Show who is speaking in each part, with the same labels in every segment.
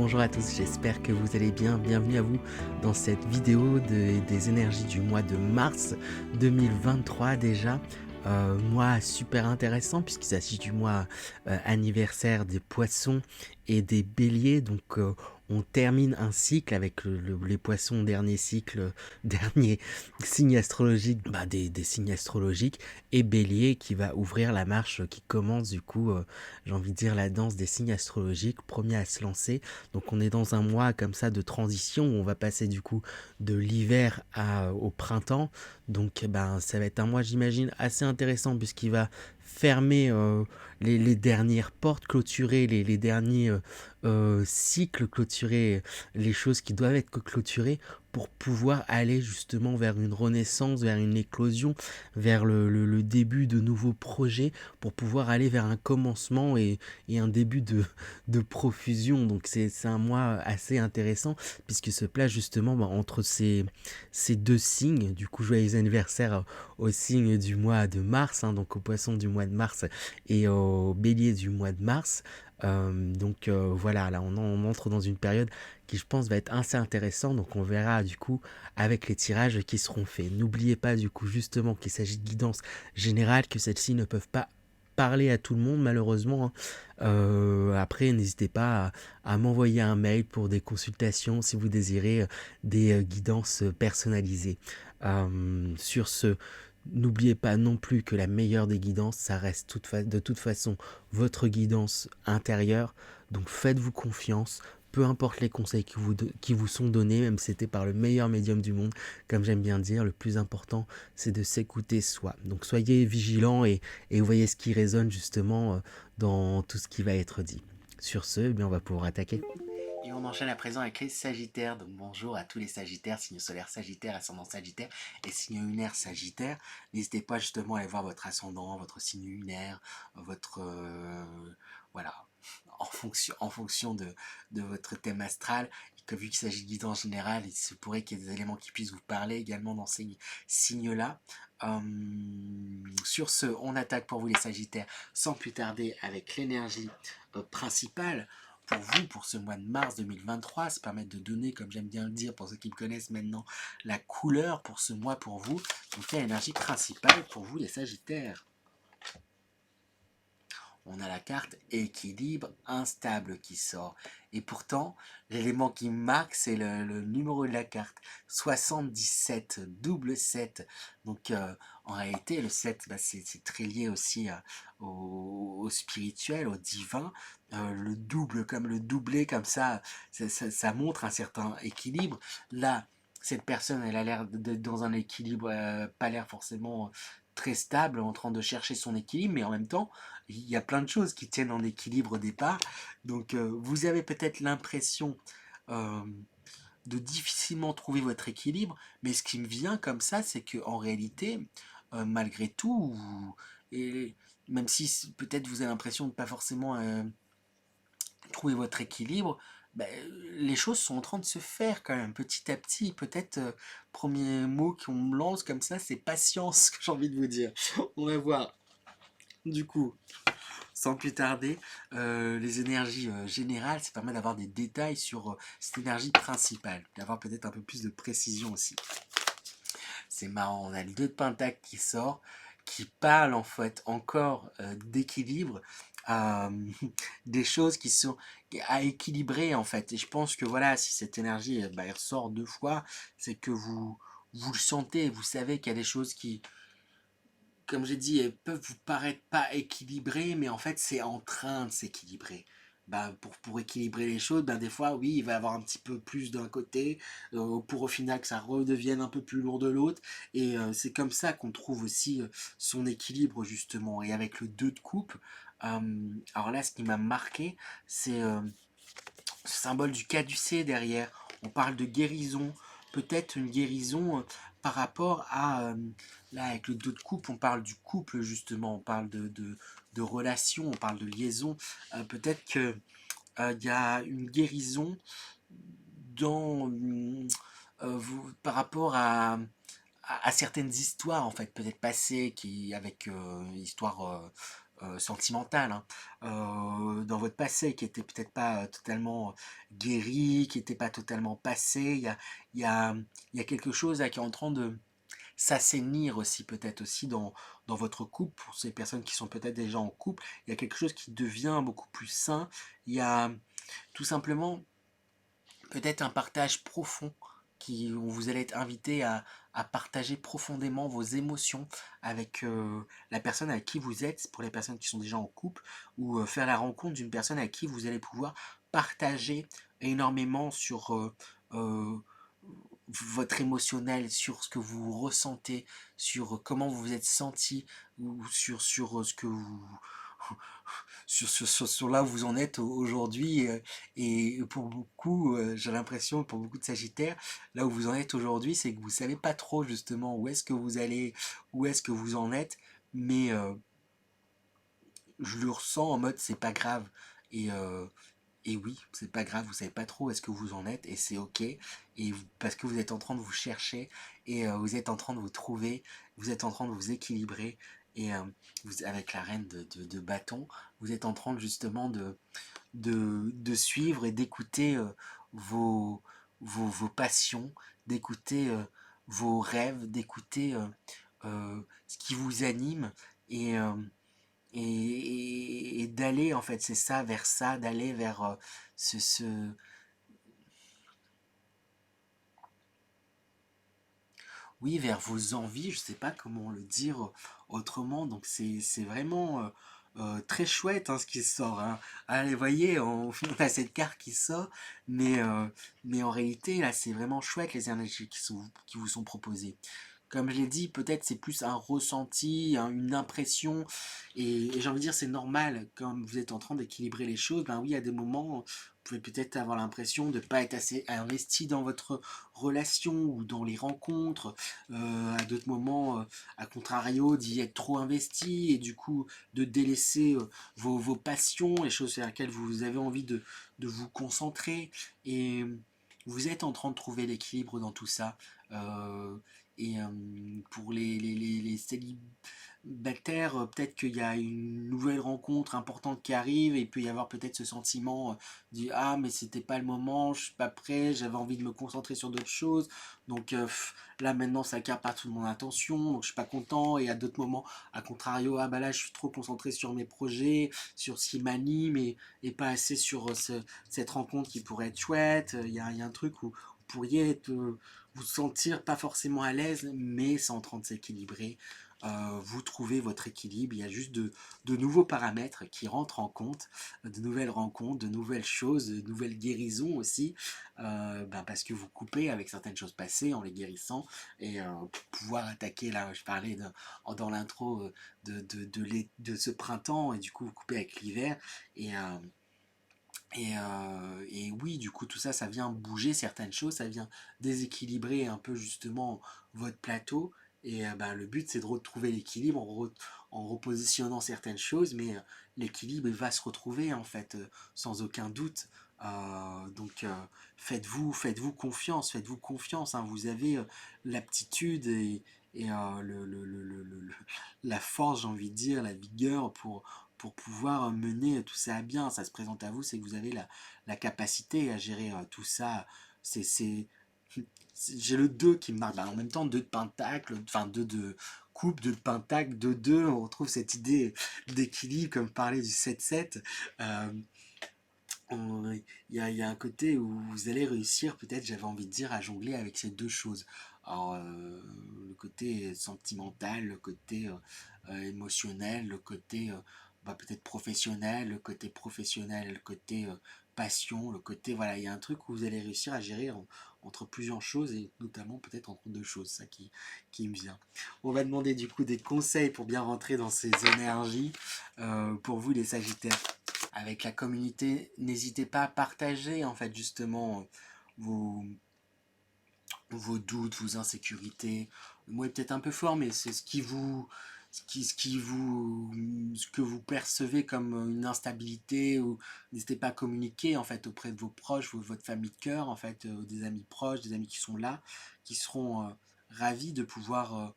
Speaker 1: bonjour à tous, j'espère que vous allez bien. Bienvenue à vous dans cette vidéo des énergies du mois de mars 2023 déjà. Mois super intéressant puisqu'il s'agit du mois anniversaire des poissons et des béliers. Donc on termine un cycle avec les poissons, dernier cycle, dernier signe astrologique, des signes astrologiques, et bélier qui va ouvrir la marche qui commence du coup, j'ai envie de dire la danse des signes astrologiques, premier à se lancer. Donc on est dans un mois comme ça de transition où on va passer du coup de l'hiver au printemps. Donc ça va être un mois, j'imagine, assez intéressant puisqu'il va fermer les dernières portes, clôturer les derniers cycles, clôturer les choses qui doivent être clôturées pour pouvoir aller justement vers une renaissance, vers une éclosion, vers le début de nouveaux projets, pour pouvoir aller vers un commencement et un début de profusion. Donc c'est un mois assez intéressant puisque se place justement entre ces deux signes. Du coup, joyeux anniversaire au signe du mois de mars, hein, donc au poisson du mois de mars et au bélier du mois de mars. Voilà, là on entre dans une période qui je pense va être assez intéressante, donc on verra du coup avec les tirages qui seront faits. N'oubliez pas du coup justement qu'il s'agit de guidance générale, que celles-ci ne peuvent pas parler à tout le monde malheureusement, hein. Après n'hésitez pas à m'envoyer un mail pour des consultations si vous désirez des guidances personnalisées. Sur ce, n'oubliez pas non plus que la meilleure des guidances, ça reste de toute façon votre guidance intérieure. Donc faites-vous confiance, peu importe les conseils qui vous sont donnés, même si c'était par le meilleur médium du monde. Comme j'aime bien dire, le plus important, c'est de s'écouter soi. Donc soyez vigilants et voyez ce qui résonne justement dans tout ce qui va être dit. Sur ce, eh bien, on va pouvoir attaquer. Et on enchaîne à présent avec les Sagittaires. Donc bonjour à tous les Sagittaires, signe solaire Sagittaire, ascendant Sagittaire et signe lunaire Sagittaire. N'hésitez pas justement à aller voir votre ascendant, votre signe lunaire, votre voilà, en fonction de votre thème astral. Et que vu qu'il s'agit de guidance générale, il se pourrait qu'il y ait des éléments qui puissent vous parler également dans ces signes-là. Sur ce, on attaque pour vous les Sagittaires sans plus tarder avec l'énergie principale pour vous, pour ce mois de mars 2023, se permettre de donner, comme j'aime bien le dire, pour ceux qui me connaissent maintenant, la couleur pour ce mois pour vous. Donc l'énergie principale pour vous les Sagittaires. On a la carte équilibre instable qui sort. Et pourtant, l'élément qui me marque, c'est le numéro de la carte. 77, double 7. Donc, en réalité, le 7, c'est très lié aussi au spirituel, au divin. Le double, comme le doublé, comme ça montre un certain équilibre. Là, cette personne, elle a l'air d'être dans un équilibre, pas l'air forcément très stable, en train de chercher son équilibre, mais en même temps, il y a plein de choses qui tiennent en équilibre au départ. Donc vous avez peut-être l'impression euh, de difficilement trouver votre équilibre, mais ce qui me vient comme ça, c'est que en réalité, malgré tout, et même si peut-être vous avez l'impression de ne pas forcément trouver votre équilibre, ben, les choses sont en train de se faire quand même petit à petit. Peut-être premier mot qu'on me lance comme ça, c'est patience que j'ai envie de vous dire. On va voir. Du coup, sans plus tarder, les énergies générales, ça permet d'avoir des détails sur cette énergie principale, d'avoir peut-être un peu plus de précision aussi. C'est marrant, on a le 2 de Pentacle qui sort, qui parle en fait encore d'équilibre, euh, des choses qui sont à équilibrer en fait. Et je pense que voilà, si cette énergie elle ressort 2 fois, c'est que vous le sentez, vous savez qu'il y a des choses qui, comme j'ai dit, elles peuvent vous paraître pas équilibrées, mais en fait, c'est en train de s'équilibrer. Pour équilibrer les choses, des fois, oui, il va y avoir un petit peu plus d'un côté, pour au final que ça redevienne un peu plus lourd de l'autre. Et c'est comme ça qu'on trouve aussi son équilibre, justement. Et avec le 2 de coupe, alors là, ce qui m'a marqué, c'est ce symbole du caducée derrière. On parle de guérison, peut-être une guérison par rapport à... là, avec le 2 de coupe, on parle du couple, justement, on parle de relation, on parle de liaison. Peut-être qu'il y a une guérison dans, par rapport à certaines histoires, en fait, peut-être passées, avec histoire sentimental, hein, dans votre passé qui était peut-être pas totalement guéri, qui n'était pas totalement passé. Il y a, il y a quelque chose là qui est en train de s'assainir aussi, peut-être aussi dans votre couple, pour ces personnes qui sont peut-être déjà en couple. Il y a quelque chose qui devient beaucoup plus sain. Il y a tout simplement peut-être un partage profond où vous allez être invité à partager profondément vos émotions avec la personne avec qui vous êtes, pour les personnes qui sont déjà en couple, ou faire la rencontre d'une personne avec qui vous allez pouvoir partager énormément sur euh, votre émotionnel, sur ce que vous ressentez, sur comment vous vous êtes senti, ou sur ce que vous, sur là où vous en êtes aujourd'hui. Et pour beaucoup, j'ai l'impression, pour beaucoup de Sagittaires, là où vous en êtes aujourd'hui, c'est que vous savez pas trop justement où est-ce que vous allez, où est-ce que vous en êtes, mais je le ressens en mode c'est pas grave. Et, euh, et oui, c'est pas grave, vous savez pas trop où est-ce que vous en êtes, et c'est ok, parce que vous êtes en train de vous chercher, et vous êtes en train de vous trouver, vous êtes en train de vous équilibrer, et avec la reine de bâton, vous êtes en train justement de suivre et d'écouter vos passions, d'écouter vos rêves, d'écouter ce qui vous anime, et, euh, et d'aller, en fait, c'est ça, d'aller vers ce... Oui, vers vos envies, je sais pas comment le dire autrement, donc c'est vraiment très chouette, hein, ce qui sort, hein. Allez, voyez, on a cette carte qui sort, mais, euh, mais en réalité, là, c'est vraiment chouette les énergies qui vous sont proposées. Comme je l'ai dit, peut-être c'est plus un ressenti, une impression, et j'ai envie de dire c'est normal, comme vous êtes en train d'équilibrer les choses, ben oui, à des moments, vous pouvez peut-être avoir l'impression de ne pas être assez investi dans votre relation ou dans les rencontres, à d'autres moments, à contrario, d'y être trop investi, et du coup de délaisser vos passions, les choses sur lesquelles vous avez envie de vous concentrer, et vous êtes en train de trouver l'équilibre dans tout ça. Euh, et pour les célibataires, peut-être qu'il y a une nouvelle rencontre importante qui arrive, et il peut y avoir peut-être ce sentiment du ah, mais c'était pas le moment, je suis pas prêt, j'avais envie de me concentrer sur d'autres choses, donc là maintenant ça capte toute mon attention, donc je suis pas content. Et à d'autres moments, à contrario, ah bah là je suis trop concentré sur mes projets, sur ce qui m'anime, et pas assez sur cette rencontre qui pourrait être chouette. Il y a un truc où vous pourriez être, vous sentir pas forcément à l'aise, mais c'est en train de s'équilibrer. Vous trouvez votre équilibre, il y a juste de nouveaux paramètres qui rentrent en compte, de nouvelles rencontres, de nouvelles choses, de nouvelles guérisons aussi, parce que vous coupez avec certaines choses passées en les guérissant, et pour pouvoir attaquer, là je parlais dans l'intro de ce printemps, et du coup vous coupez avec l'hiver, et, euh, et oui, du coup, tout ça, ça vient bouger certaines choses, ça vient déséquilibrer un peu justement votre plateau. Et le but, c'est de retrouver l'équilibre en repositionnant certaines choses, mais l'équilibre il va se retrouver en fait, sans aucun doute. Donc, faites-vous confiance, hein. Vous avez l'aptitude et la force, j'ai envie de dire, la vigueur pour pouvoir mener tout ça à bien. Ça se présente à vous, c'est que vous avez la capacité à gérer tout ça. C'est j'ai le 2 qui me marque. En même temps, 2 de pentacle, enfin 2 de coupe, 2 de pentacle, 2 2, on retrouve cette idée d'équilibre, comme parler du 7-7. Euh, il y a un côté où vous allez réussir, peut-être, j'avais envie de dire, à jongler avec ces deux choses. Alors, le côté sentimental, le côté émotionnel, le côté peut-être professionnel, le côté professionnel, le côté passion, le côté, voilà, il y a un truc où vous allez réussir à gérer entre plusieurs choses, et notamment peut-être entre deux choses, ça qui me vient. On va demander du coup des conseils pour bien rentrer dans ces énergies, pour vous les Sagittaires. Avec la communauté, n'hésitez pas à partager en fait justement vos, vos doutes, vos insécurités. Le mot est peut-être un peu fort, mais c'est ce que vous percevez comme une instabilité, ou n'hésitez pas à communiquer en fait auprès de vos proches, votre famille de cœur, en fait, des amis proches, des amis qui sont là, qui seront ravis de pouvoir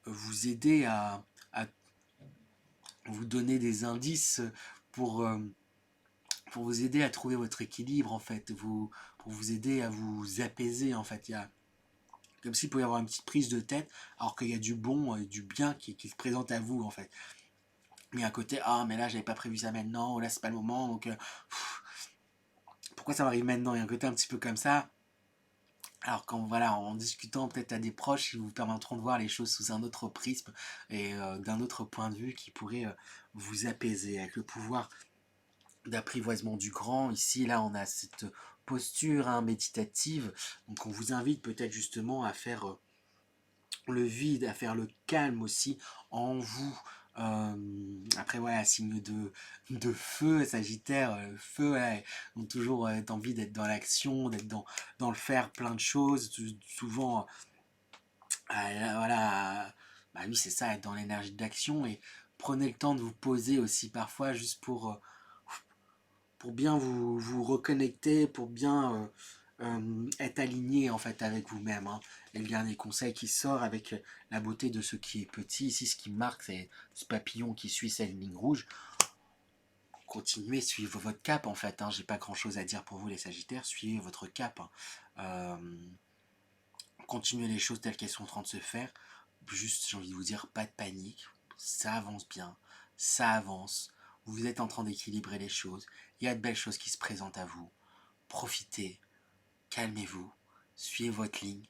Speaker 1: vous aider à vous donner des indices pour, euh, pour vous aider à trouver votre équilibre en fait, pour vous aider à vous apaiser en fait. Il y a comme s'il pouvait y avoir une petite prise de tête, alors qu'il y a du bon et du bien qui se présente à vous en fait. Mais à côté, ah mais là j'avais pas prévu ça maintenant, ou là c'est pas le moment, donc pourquoi ça m'arrive maintenant? Il y a un côté un petit peu comme ça. Alors quand voilà, en discutant peut-être à des proches, ils vous permettront de voir les choses sous un autre prisme et d'un autre point de vue qui pourrait vous apaiser avec le pouvoir d'apprivoisement du grand. Ici, là, on a cette posture hein, méditative. Donc on vous invite peut-être justement à faire le vide, à faire le calme aussi en vous. Après voilà, signe de feu, Sagittaire, feu, voilà, ont toujours envie d'être dans l'action, d'être dans le faire plein de choses, souvent, voilà, bah oui c'est ça, être dans l'énergie d'action et prenez le temps de vous poser aussi parfois juste pour bien vous reconnecter, pour bien être aligné en fait avec vous-même. Hein. Et le dernier conseil qui sort avec la beauté de ce qui est petit, ici ce qui marque c'est ce papillon qui suit cette ligne rouge. Continuez, suivez votre cap en fait. Hein. J'ai pas grand chose à dire pour vous les Sagittaires, suivez votre cap. Hein. Continuez les choses telles qu'elles sont en train de se faire. Juste, j'ai envie de vous dire, pas de panique. Ça avance bien, ça avance. Vous êtes en train d'équilibrer les choses. Il y a de belles choses qui se présentent à vous. Profitez, calmez-vous, suivez votre ligne.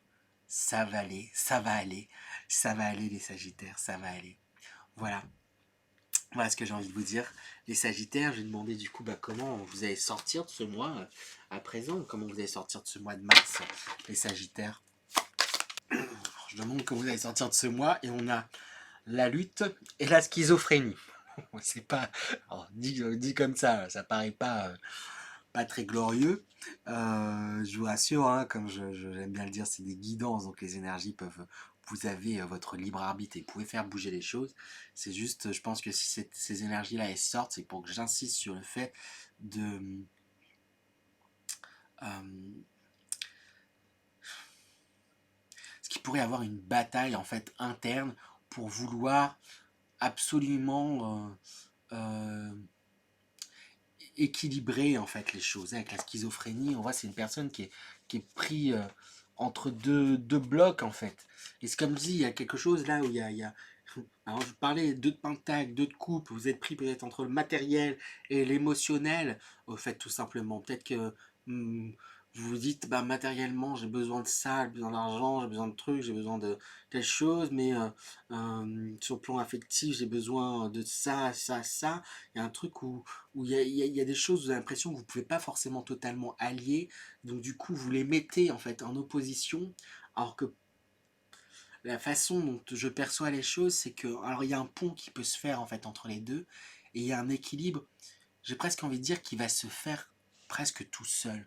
Speaker 1: Ça va aller, ça va aller, ça va aller les Sagittaires, ça va aller. Voilà, voilà ce que j'ai envie de vous dire. Les Sagittaires, je vais demander du coup comment vous allez sortir de ce mois à présent, comment vous allez sortir de ce mois de mars, les Sagittaires. Je demande comment vous allez sortir de ce mois et on a la lutte et la schizophrénie. C'est pas, alors, dit comme ça paraît pas très glorieux. Je vous rassure, hein, comme j'aime bien le dire, c'est des guidances, donc les énergies peuvent. Vous avez votre libre arbitre et vous pouvez faire bouger les choses. C'est juste, je pense que si ces énergies-là elles sortent, c'est pour que j'insiste sur le fait de. Euh, ce qui pourrait avoir une bataille en fait interne pour vouloir absolument équilibrer en fait les choses. Avec la schizophrénie, on voit c'est une personne qui est pris entre deux blocs en fait. Et c'est comme si il y a quelque chose là où il y a alors je parlais deux de pentacle, deux de coupe, vous êtes pris peut-être entre le matériel et l'émotionnel, au fait tout simplement. Peut-être que vous vous dites, bah, matériellement j'ai besoin de ça, j'ai besoin d'argent, j'ai besoin de trucs, j'ai besoin de telle chose, mais sur le plan affectif j'ai besoin de ça, ça, ça. Il y a un truc où il y a des choses, vous avez l'impression que vous ne pouvez pas forcément totalement allier, donc du coup vous les mettez en fait en opposition, alors que la façon dont je perçois les choses, c'est que alors il y a un pont qui peut se faire en fait entre les deux, et il y a un équilibre. J'ai presque envie de dire qu'il va se faire presque tout seul.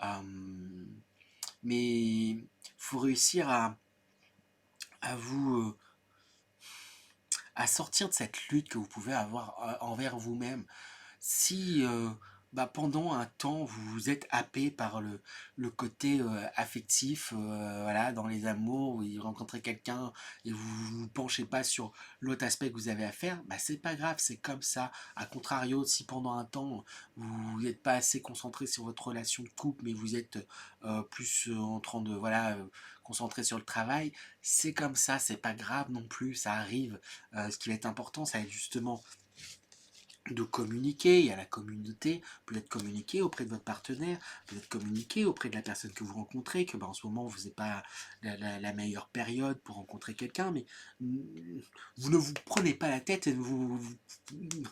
Speaker 1: Euh, mais faut réussir à vous à sortir de cette lutte que vous pouvez avoir envers vous-même. Si bah, pendant un temps vous êtes happé par le côté affectif, voilà, dans les amours, vous rencontrez quelqu'un et vous ne penchez pas sur l'autre aspect que vous avez à faire, bah, c'est pas grave, c'est comme ça. A contrario, si pendant un temps vous n'êtes pas assez concentré sur votre relation de couple, mais vous êtes plus en train de voilà, concentrer sur le travail, c'est comme ça, c'est pas grave non plus, ça arrive. Ce qui va être important, ça va être justement de communiquer, il y a la communauté, peut-être communiquer auprès de votre partenaire, peut-être communiquer auprès de la personne que vous rencontrez, que en ce moment vous n'êtes pas la meilleure période pour rencontrer quelqu'un, mais vous ne vous prenez pas la tête et ne vous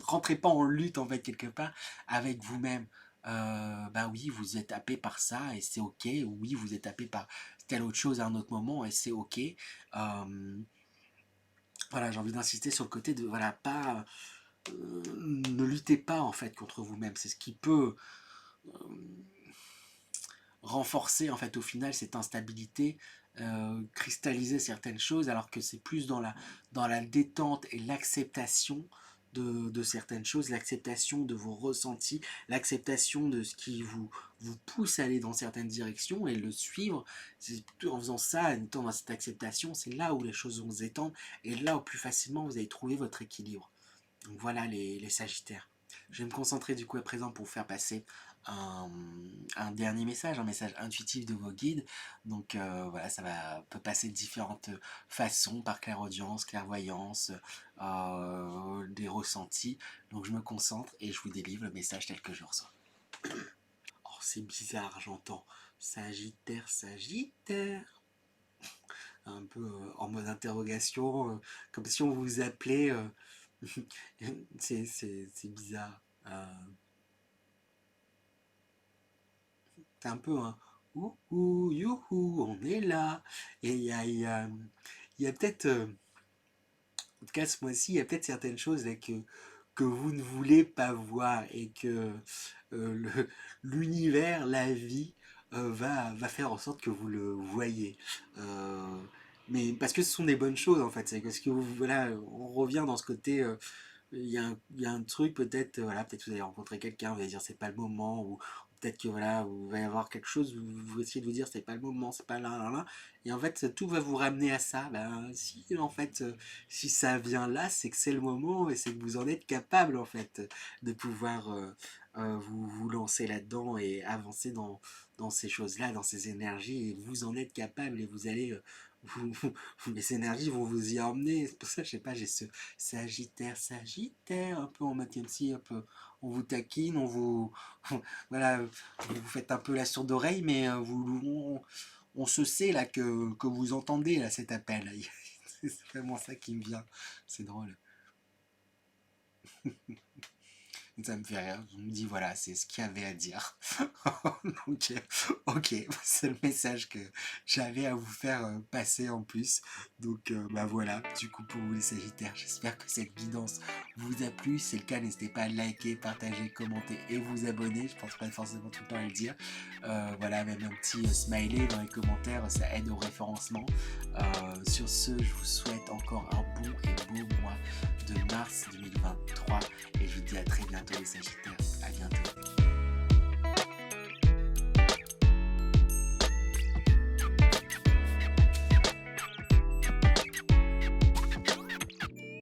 Speaker 1: rentrez pas en lutte en fait quelque part avec vous-même. Bah oui, vous êtes happé par ça et c'est ok, oui, vous êtes happé par telle autre chose à un autre moment et c'est ok. Voilà, j'ai envie d'insister sur le côté de, voilà, pas ne luttez pas en fait contre vous-même. C'est ce qui peut renforcer en fait au final cette instabilité, cristalliser certaines choses, alors que c'est plus dans la détente et l'acceptation de certaines choses, l'acceptation de vos ressentis, l'acceptation de ce qui vous pousse à aller dans certaines directions et le suivre. C'est en faisant ça, en étant dans cette acceptation, c'est là où les choses vont se étendre et là où plus facilement vous allez trouver votre équilibre. Donc voilà les Sagittaires. Je vais me concentrer du coup à présent pour vous faire passer un, un dernier message, un message intuitif de vos guides. Donc voilà, peut passer de différentes façons, par clairaudience, clairvoyance, des ressentis. Donc je me concentre et je vous délivre le message tel que je le reçois. Oh, c'est bizarre, j'entends Sagittaire, Sagittaire. Un peu en mode interrogation, comme si on vous appelait. C'est bizarre. C'est un peu un ouhou, youhou, on est là. Et il y a peut-être, en tout cas ce mois-ci, il y a peut-être certaines choses là, que vous ne voulez pas voir et que l'univers, la vie, va faire en sorte que vous le voyez. Euh, mais parce que ce sont des bonnes choses en fait. C'est parce que voilà, on revient dans ce côté. Il y a un truc peut-être, voilà, peut-être vous allez rencontrer quelqu'un, vous allez dire c'est pas le moment, ou peut-être que voilà, vous va y avoir quelque chose, vous essayez de vous dire c'est pas le moment, c'est pas là, là, là, et en fait tout va vous ramener à ça. Ben si en fait, si ça vient là, c'est que c'est le moment et c'est que vous en êtes capable en fait de pouvoir vous lancer là-dedans et avancer dans ces choses-là, dans ces énergies, et vous en êtes capable et vous allez les énergies vont vous y emmener. C'est pour ça, je sais pas, j'ai ce Sagittaire, Sagittaire, un peu en mode comme si, un peu, on vous taquine, on vous, voilà, vous faites un peu la sourde oreille, mais on se sait là que vous entendez là cet appel. Là. C'est vraiment ça qui me vient. C'est drôle. Ça me fait rire. Je me dis, voilà, c'est ce qu'il y avait à dire. Donc, ok, c'est le message que j'avais à vous faire passer en plus. Donc, bah voilà, du coup, pour vous les Sagittaires, j'espère que cette guidance vous a plu. Si c'est le cas, n'hésitez pas à liker, partager, commenter et vous abonner. Je pense pas forcément tout le temps à le dire. Voilà, même un petit smiley dans les commentaires, ça aide au référencement. Sur ce, je vous souhaite encore un bon et beau mois de mars 2023 et je vous dis à très bientôt les Sagittaires. À bientôt.